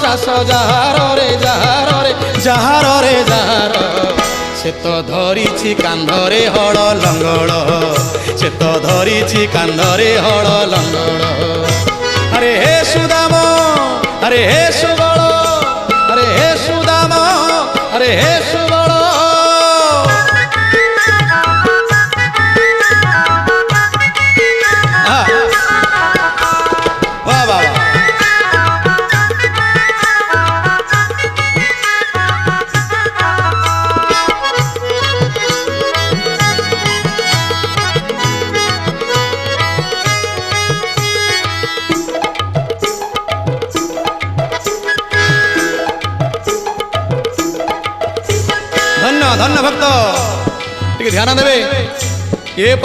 ଚାଷ ଯାହାର ରେ ଯାହାର ରେ ଯାହାର ରେ ଯାହାର ସେ ତ ଧରିଛି କାନ୍ଧରେ ହଳ ଲଙ୍ଗଳ ସେ ତ ଧରିଛି କାନ୍ଧରେ ହଳ ଲଙ୍ଗଳ ଆରେ ହେ ସୁଦାମ ଆରେ ହେ ସୁବଳ ଆରେ ହେ ସୁଦାମ ଆରେ ହେ ସୁବଳ धन्य धन्य भक्त टिके ध्यान देवे ये